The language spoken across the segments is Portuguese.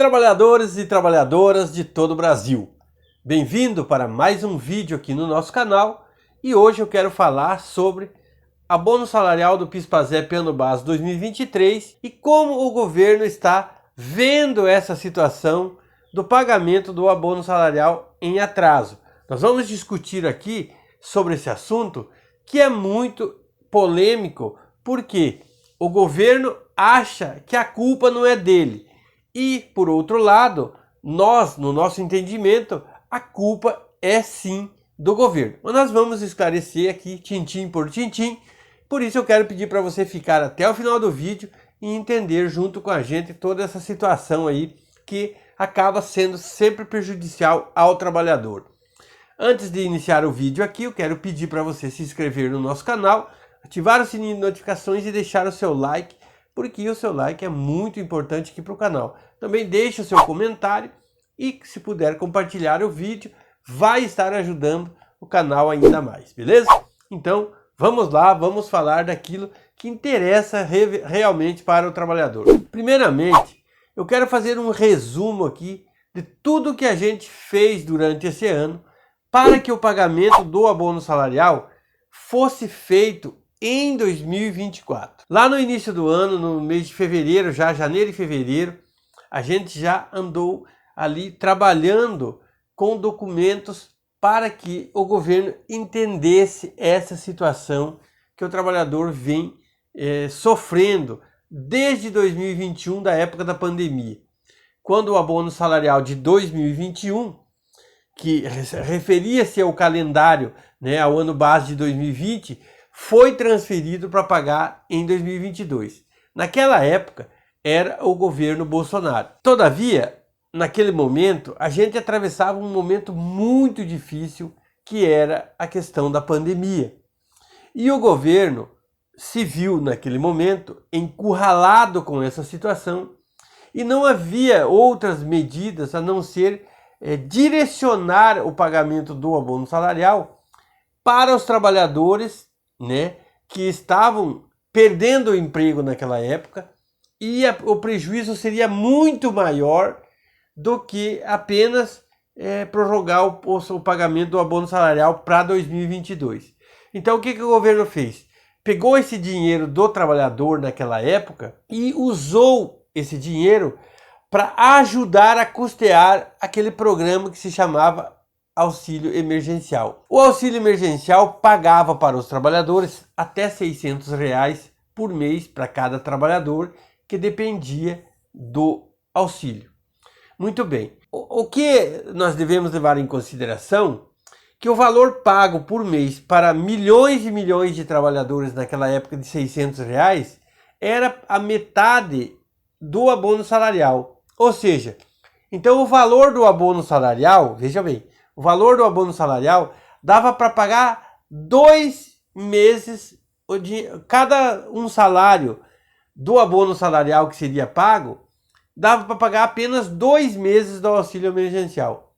Trabalhadores e trabalhadoras de todo o Brasil, bem-vindo para mais um vídeo aqui no nosso canal e hoje eu quero falar sobre abono salarial do PIS/PASEP ano base 2023 e como o governo está vendo essa situação do pagamento do abono salarial em atraso. Nós vamos discutir aqui sobre esse assunto que é muito polêmico porque o governo acha que a culpa não é dele. E, por outro lado, nós, no nosso entendimento, a culpa é sim do governo. Mas nós vamos esclarecer aqui, tintim por tintim. Por isso eu quero pedir para você ficar até o final do vídeo e entender junto com a gente toda essa situação aí que acaba sendo sempre prejudicial ao trabalhador. Antes de iniciar o vídeo aqui, eu quero pedir para você se inscrever no nosso canal, ativar o sininho de notificações e deixar o seu like, porque o seu like é muito importante aqui para o canal. Também deixe o seu comentário e, se puder compartilhar o vídeo, vai estar ajudando o canal ainda mais, beleza? Então, vamos lá, vamos falar daquilo que interessa realmente para o trabalhador. Primeiramente, eu quero fazer um resumo aqui de tudo que a gente fez durante esse ano para que o pagamento do abono salarial fosse feito em 2024. Lá no início do ano, no mês de fevereiro, já janeiro e fevereiro, a gente já andou ali trabalhando com documentos para que o governo entendesse essa situação que o trabalhador vem sofrendo desde 2021, da época da pandemia. Quando o abono salarial de 2021, que referia-se ao calendário, ao ano base de 2020, foi transferido para pagar em 2022. Naquela época, era o governo Bolsonaro. Todavia, naquele momento, a gente atravessava um momento muito difícil, que era a questão da pandemia. E o governo se viu, naquele momento, encurralado com essa situação e não havia outras medidas a não ser direcionar o pagamento do abono salarial para os trabalhadores que estavam perdendo o emprego naquela época, e o prejuízo seria muito maior do que apenas prorrogar o pagamento do abono salarial para 2022. Então o que o governo fez? Pegou esse dinheiro do trabalhador naquela época e usou esse dinheiro para ajudar a custear aquele programa que se chamava auxílio emergencial. O auxílio emergencial pagava para os trabalhadores até R$600 por mês para cada trabalhador que dependia do auxílio. Muito bem. O que nós devemos levar em consideração que o valor pago por mês para milhões e milhões de trabalhadores naquela época de R$600 era a metade do abono salarial. Ou seja, então o valor do abono salarial, veja bem, o valor do abono salarial dava para pagar 2 meses, cada um salário do abono salarial que seria pago, dava para pagar apenas 2 meses do auxílio emergencial.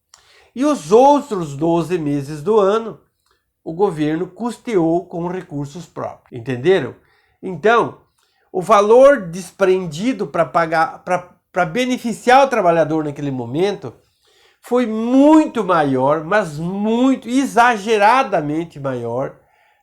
E os outros 12 meses do ano, o governo custeou com recursos próprios. Entenderam? Então, o valor desprendido para pagar, para beneficiar o trabalhador naquele momento, foi muito maior, mas muito exageradamente maior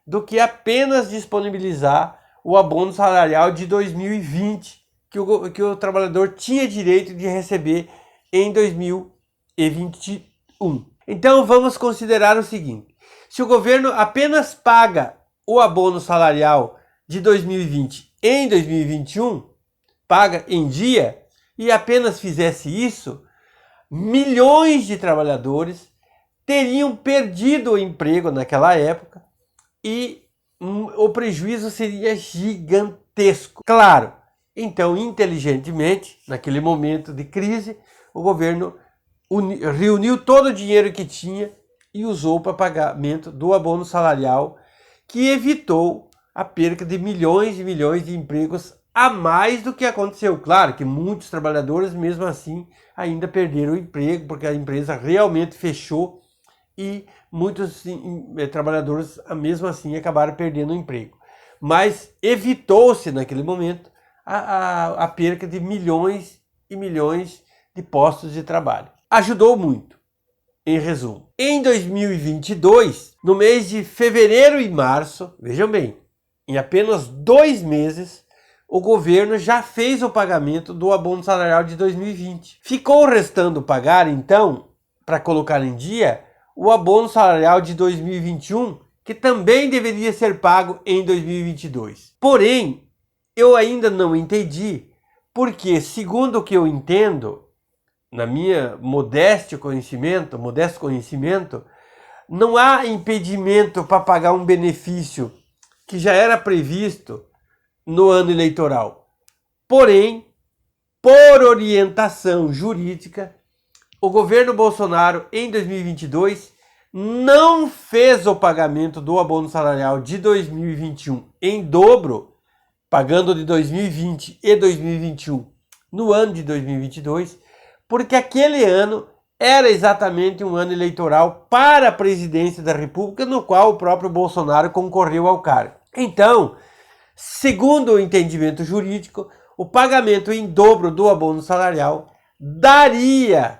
do que apenas disponibilizar o abono salarial de 2020, que o trabalhador tinha direito de receber em 2021. Então vamos considerar o seguinte: se o governo apenas paga o abono salarial de 2020 em 2021, paga em dia, e apenas fizesse isso, milhões de trabalhadores teriam perdido o emprego naquela época e o prejuízo seria gigantesco. Claro, então, inteligentemente, naquele momento de crise, o governo reuniu todo o dinheiro que tinha e usou para pagamento do abono salarial, que evitou a perda de milhões e milhões de empregos a mais do que aconteceu. Claro que muitos trabalhadores, mesmo assim, ainda perderam o emprego, porque a empresa realmente fechou e muitos trabalhadores, mesmo assim, acabaram perdendo o emprego. Mas evitou-se, naquele momento, a perda de milhões e milhões de postos de trabalho. Ajudou muito, em resumo. Em 2022, no mês de fevereiro e março, vejam bem, em apenas 2 meses, o governo já fez o pagamento do abono salarial de 2020. Ficou restando pagar, então, para colocar em dia, o abono salarial de 2021, que também deveria ser pago em 2022. Porém, eu ainda não entendi, porque, segundo o que eu entendo, na minha modesto conhecimento, não há impedimento para pagar um benefício que já era previsto no ano eleitoral. Porém, por orientação jurídica, o governo Bolsonaro, em 2022, não fez o pagamento do abono salarial de 2021 em dobro, pagando de 2020 e 2021 no ano de 2022, porque aquele ano era exatamente um ano eleitoral para a presidência da República, no qual o próprio Bolsonaro concorreu ao cargo. Então, segundo o entendimento jurídico, o pagamento em dobro do abono salarial daria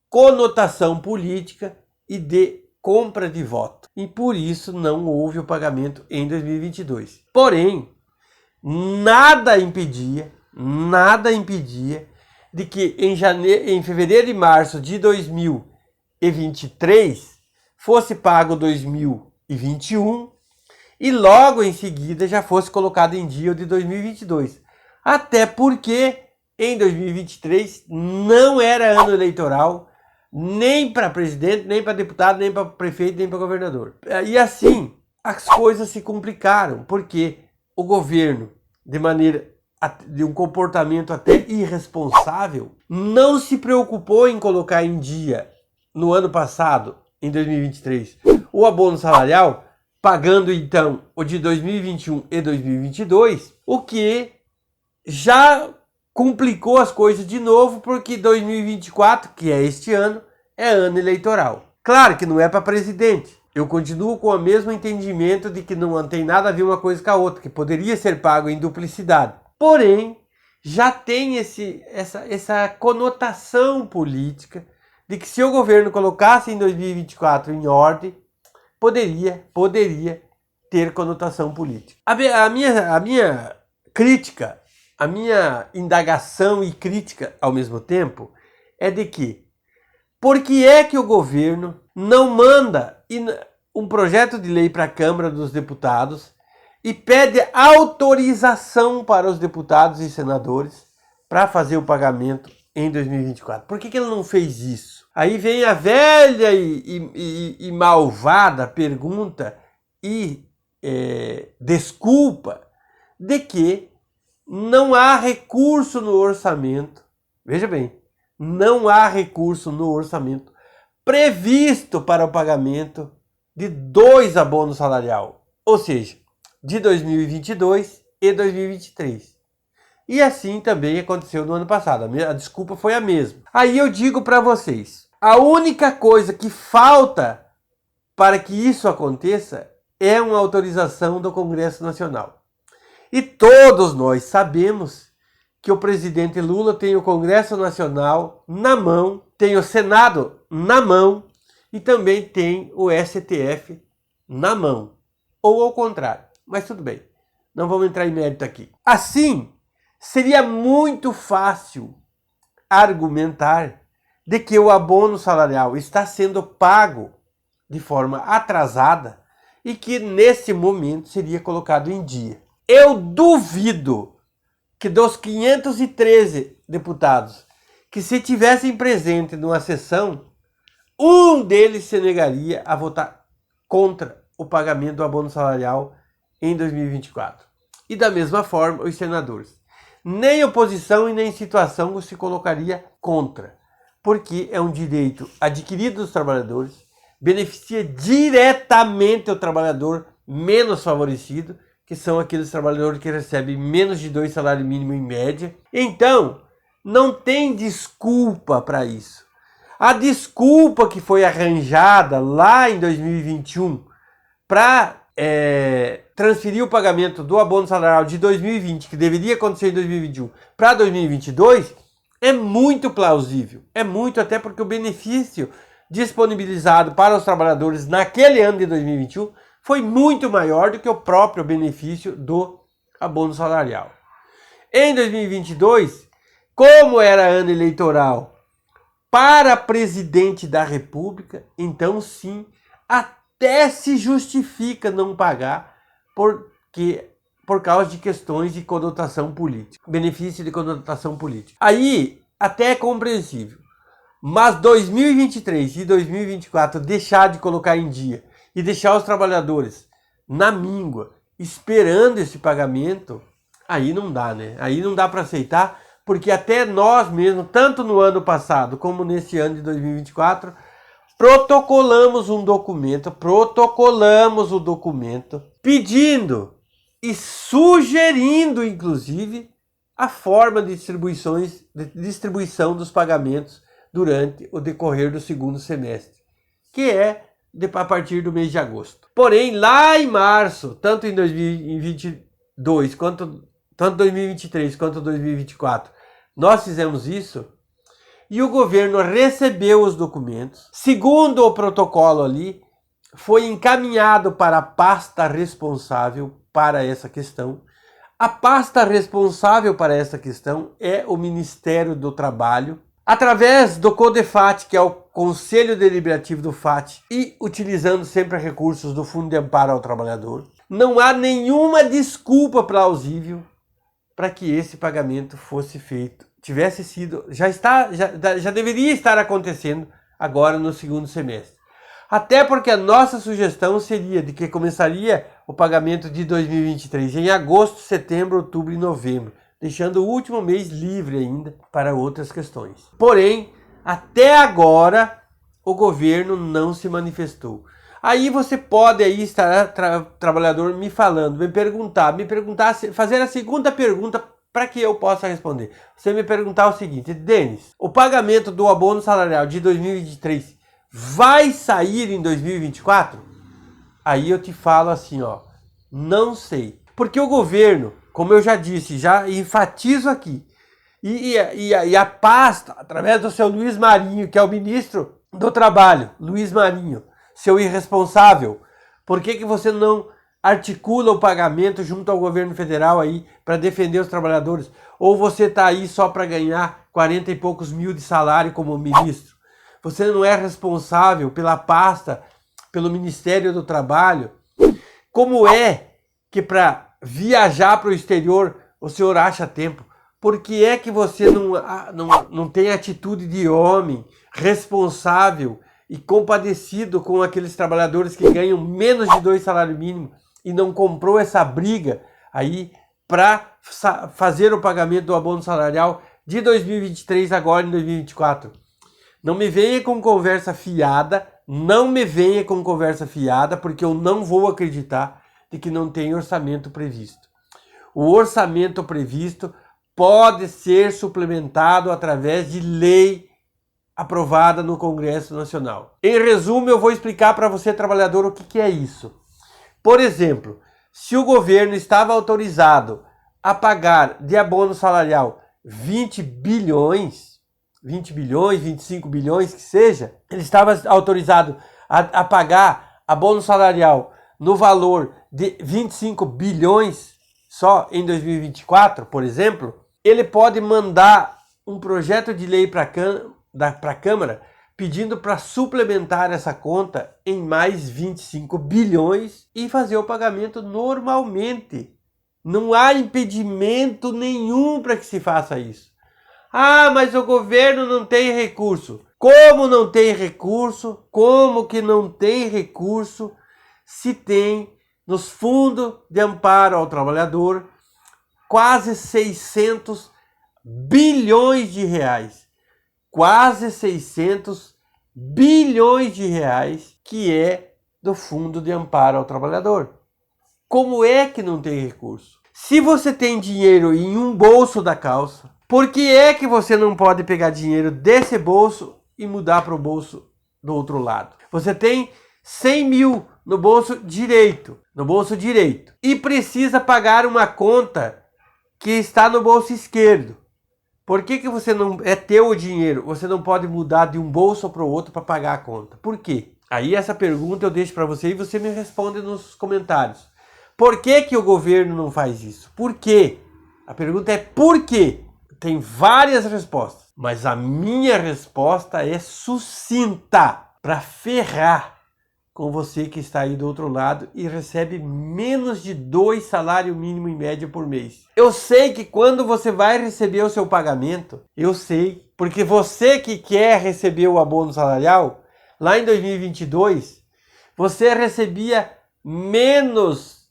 conotação política e de compra de voto. E por isso não houve o pagamento em 2022. Porém, nada impedia de que em fevereiro e março de 2023 fosse pago 2021 e logo em seguida já fosse colocado em dia o de 2022. Até porque em 2023 não era ano eleitoral, nem para presidente, nem para deputado, nem para prefeito, nem para governador. E assim, as coisas se complicaram, porque o governo, de um comportamento até irresponsável, não se preocupou em colocar em dia, no ano passado, em 2023, o abono salarial, pagando então o de 2021 e 2022, o que já complicou as coisas de novo, porque 2024, que é este ano, é ano eleitoral. Claro que não é para presidente. Eu continuo com o mesmo entendimento de que não tem nada a ver uma coisa com a outra, que poderia ser pago em duplicidade. Porém, já tem essa conotação política de que se o governo colocasse em 2024 em ordem, poderia ter conotação política. A minha crítica, a minha indagação e crítica ao mesmo tempo é de que por que é que o governo não manda um projeto de lei para a Câmara dos Deputados e pede autorização para os deputados e senadores para fazer o pagamento em 2024? Por que ele não fez isso? Aí vem a velha e malvada pergunta e desculpa de que não há recurso no orçamento. Veja bem, não há recurso no orçamento previsto para o pagamento de 2 abonos salarial, ou seja, de 2022 e 2023. E assim também aconteceu no ano passado, a desculpa foi a mesma. Aí eu digo para vocês, a única coisa que falta para que isso aconteça é uma autorização do Congresso Nacional. E todos nós sabemos que o presidente Lula tem o Congresso Nacional na mão, tem o Senado na mão e também tem o STF na mão. Ou ao contrário, mas tudo bem, não vamos entrar em mérito aqui. Assim, seria muito fácil argumentar de que o abono salarial está sendo pago de forma atrasada e que nesse momento seria colocado em dia. Eu duvido que dos 513 deputados que se tivessem presente numa sessão, um deles se negaria a votar contra o pagamento do abono salarial em 2024. E da mesma forma, os senadores. Nem oposição e nem situação se colocaria contra, porque é um direito adquirido dos trabalhadores, beneficia diretamente o trabalhador menos favorecido, que são aqueles trabalhadores que recebem menos de 2 salários mínimos em média. Então, não tem desculpa para isso. A desculpa que foi arranjada lá em 2021 para transferir o pagamento do abono salarial de 2020, que deveria acontecer em 2021, para 2022, É muito plausível, é muito, até porque o benefício disponibilizado para os trabalhadores naquele ano de 2021 foi muito maior do que o próprio benefício do abono salarial. Em 2022, como era ano eleitoral para presidente da República, então sim, até se justifica não pagar por causa de questões de conotação política, benefício de conotação política. Aí até é compreensível, mas 2023 e 2024 deixar de colocar em dia e deixar os trabalhadores na míngua, esperando esse pagamento, aí não dá, né? Aí não dá para aceitar, porque até nós mesmos, tanto no ano passado como nesse ano de 2024, protocolamos o documento pedindo e sugerindo, inclusive, a forma de distribuição dos pagamentos durante o decorrer do segundo semestre, que é a partir do mês de agosto. Porém, lá em março, tanto em 2022, tanto 2023 quanto 2024, nós fizemos isso e o governo recebeu os documentos. Segundo o protocolo ali, foi encaminhado para a pasta responsável para essa questão. A pasta responsável para essa questão é o Ministério do Trabalho, através do CODEFAT, que é o Conselho Deliberativo do FAT, e utilizando sempre recursos do Fundo de Amparo ao Trabalhador. Não há nenhuma desculpa plausível para que esse pagamento fosse feito. Tivesse sido, já deveria estar acontecendo agora no segundo semestre. Até porque a nossa sugestão seria de que começaria o pagamento de 2023 em agosto, setembro, outubro e novembro, deixando o último mês livre ainda para outras questões. Porém, até agora, o governo não se manifestou. Aí você pode aí estar, trabalhador, me perguntar, fazer a segunda pergunta para que eu possa responder. Você me perguntar o seguinte: Denis, o pagamento do abono salarial de 2023 vai sair em 2024? Aí eu te falo assim, ó, não sei. Porque o governo, como eu já disse, já enfatizo aqui, e a pasta, através do seu Luiz Marinho, que é o ministro do Trabalho, Luiz Marinho, seu irresponsável, por que você não articula o pagamento junto ao governo federal aí para defender os trabalhadores? Ou você está aí só para ganhar 40 e poucos mil de salário como ministro? Você não é responsável pela pasta, pelo Ministério do Trabalho? Como é que para viajar para o exterior o senhor acha tempo? Por que é que você não tem atitude de homem responsável e compadecido com aqueles trabalhadores que ganham menos de 2 salários mínimos e não comprou essa briga aí para fazer o pagamento do abono salarial de 2023 agora em 2024? Não me venha com conversa fiada, porque eu não vou acreditar de que não tem orçamento previsto. O orçamento previsto pode ser suplementado através de lei aprovada no Congresso Nacional. Em resumo, eu vou explicar para você, trabalhador, o que é isso. Por exemplo, se o governo estava autorizado a pagar de abono salarial 20 bilhões, 25 bilhões que seja, ele estava autorizado a pagar abono salarial no valor de 25 bilhões só em 2024, por exemplo, ele pode mandar um projeto de lei para a Câmara pedindo para suplementar essa conta em mais 25 bilhões e fazer o pagamento normalmente. Não há impedimento nenhum para que se faça isso. Ah, mas o governo não tem recurso. Como não tem recurso? Como que não tem recurso se tem nos fundos de amparo ao trabalhador quase 600 bilhões de reais? Quase 600 bilhões de reais que é do Fundo de Amparo ao Trabalhador. Como é que não tem recurso? Se você tem dinheiro em um bolso da calça, por que é que você não pode pegar dinheiro desse bolso e mudar para o bolso do outro lado? Você tem 100 mil no bolso direito, e precisa pagar uma conta que está no bolso esquerdo. Por que que você não... É teu o dinheiro, você não pode mudar de um bolso para o outro para pagar a conta? Por quê? Aí essa pergunta eu deixo para você e você me responde nos comentários. Por que que o governo não faz isso? Por quê? A pergunta é por quê? Tem várias respostas, mas a minha resposta é sucinta para ferrar com você que está aí do outro lado e recebe menos de 2 salários mínimos em média por mês. Eu sei que quando você vai receber o seu pagamento, eu sei, porque você que quer receber o abono salarial, lá em 2022, você recebia menos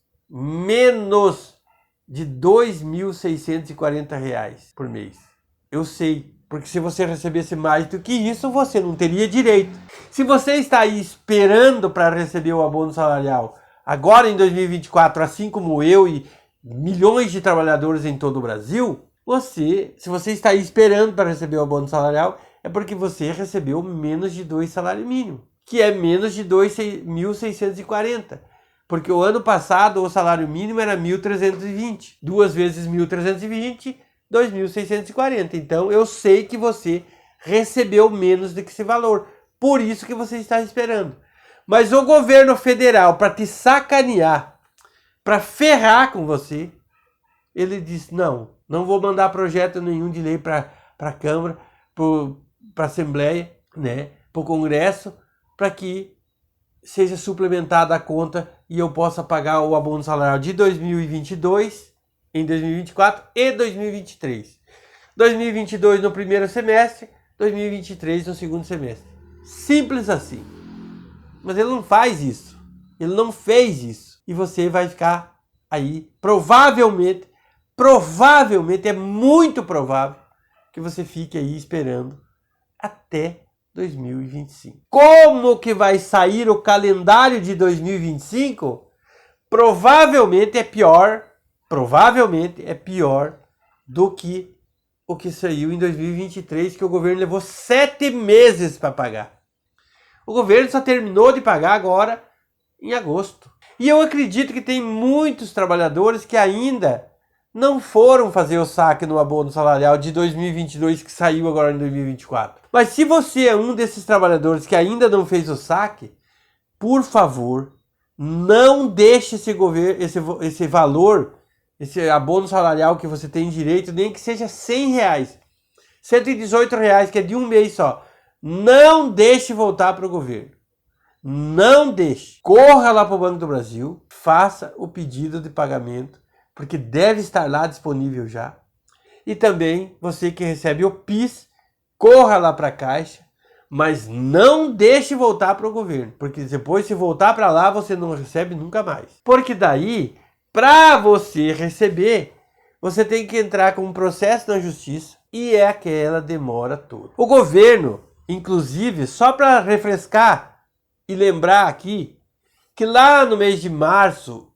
de R$ 2.640 por mês. Eu sei. Porque se você recebesse mais do que isso, você não teria direito. Se você está aí esperando para receber o abono salarial, agora em 2024, assim como eu e milhões de trabalhadores em todo o Brasil, se você está aí esperando para receber o abono salarial, é porque você recebeu menos de 2 salários mínimos, que é menos de 2.640. Porque o ano passado o salário mínimo era 1.320. 2 vezes 1.320... 2.640. Então eu sei que você recebeu menos do que esse valor. Por isso que você está esperando. Mas o governo federal, para te sacanear, para ferrar com você, ele diz, não vou mandar projeto nenhum de lei para a Câmara, para a Assembleia, né, para o Congresso, para que seja suplementada a conta e eu possa pagar o abono salarial de 2022 em 2024 e 2023. 2022 no primeiro semestre, 2023 no segundo semestre. Simples assim. Mas ele não faz isso. Ele não fez isso. E você vai ficar aí, provavelmente, é muito provável que você fique aí esperando até 2025. Como que vai sair o calendário de 2025? Provavelmente é pior do que o que saiu em 2023, que o governo levou 7 meses para pagar. O governo só terminou de pagar agora em agosto. E eu acredito que tem muitos trabalhadores que ainda não foram fazer o saque no abono salarial de 2022 que saiu agora em 2024. Mas se você é um desses trabalhadores que ainda não fez o saque, por favor, não deixe esse valor, esse abono salarial que você tem direito, nem que seja R$100, R$118, que é de um mês só. Não deixe voltar para o governo. Não deixe. Corra lá para o Banco do Brasil, faça o pedido de pagamento, porque deve estar lá disponível já. E também, você que recebe o PIS, corra lá para a Caixa, mas não deixe voltar para o governo, porque depois, se voltar para lá, você não recebe nunca mais. Porque daí, para você receber, você tem que entrar com um processo na justiça e é aquela demora toda. O governo, inclusive, só para refrescar e lembrar aqui, que lá no mês de março,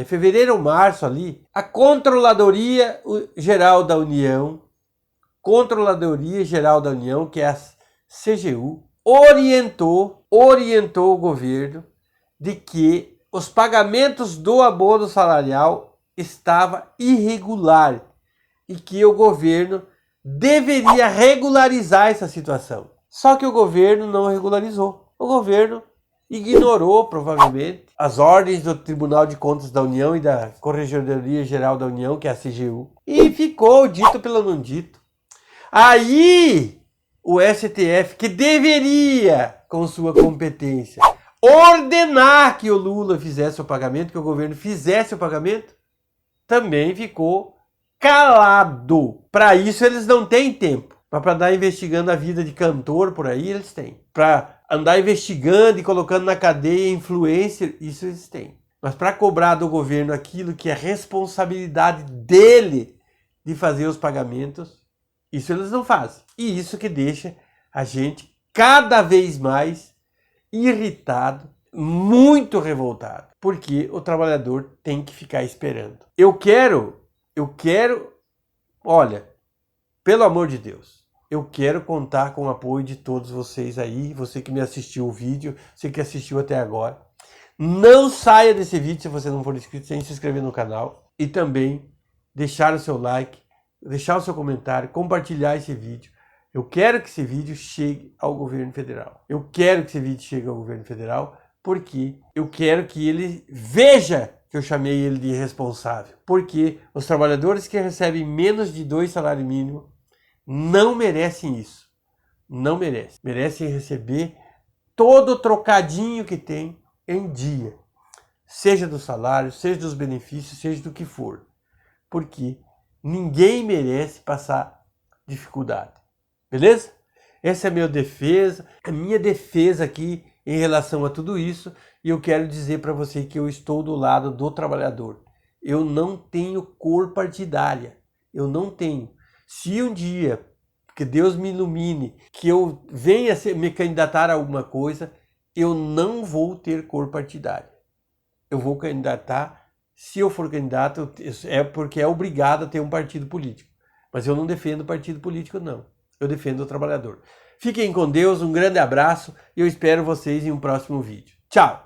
fevereiro ou março ali, a Controladoria Geral da União, que é a CGU, orientou o governo de que os pagamentos do abono salarial estava irregular e que o governo deveria regularizar essa situação. Só que o governo não regularizou. O governo ignorou, provavelmente, as ordens do Tribunal de Contas da União e da Corregedoria Geral da União, que é a CGU, e ficou dito pelo não dito. Aí, o STF, que deveria, com sua competência, ordenar que o Lula fizesse o pagamento, que o governo fizesse o pagamento, também ficou calado. Para isso eles não têm tempo. Mas para andar investigando a vida de cantor por aí, eles têm. Para andar investigando e colocando na cadeia influencer, isso eles têm. Mas para cobrar do governo aquilo que é responsabilidade dele de fazer os pagamentos, isso eles não fazem. E isso que deixa a gente cada vez mais irritado, muito revoltado. Porque o trabalhador tem que ficar esperando. Eu quero, olha, pelo amor de Deus, eu quero contar com o apoio de todos vocês aí, você que me assistiu o vídeo, você que assistiu até agora. Não saia desse vídeo se você não for inscrito, sem se inscrever no canal. E também deixar o seu like, deixar o seu comentário, compartilhar esse vídeo. Eu quero que esse vídeo chegue ao governo federal. Eu quero que esse vídeo chegue ao governo federal porque eu quero que ele veja que eu chamei ele de irresponsável. Porque os trabalhadores que recebem menos de 2 salários mínimos não merecem isso. Não merecem. Merecem receber todo o trocadinho que tem em dia. Seja do salário, seja dos benefícios, seja do que for. Porque ninguém merece passar dificuldade. Beleza? Essa é a minha defesa aqui em relação a tudo isso. E eu quero dizer para você que eu estou do lado do trabalhador. Eu não tenho cor partidária. Eu não tenho. Se um dia, que Deus me ilumine, que eu venha me candidatar a alguma coisa, eu não vou ter cor partidária. Eu vou candidatar, se eu for candidato, é porque é obrigado a ter um partido político. Mas eu não defendo partido político, não. Eu defendo o trabalhador. Fiquem com Deus, um grande abraço e eu espero vocês em um próximo vídeo. Tchau!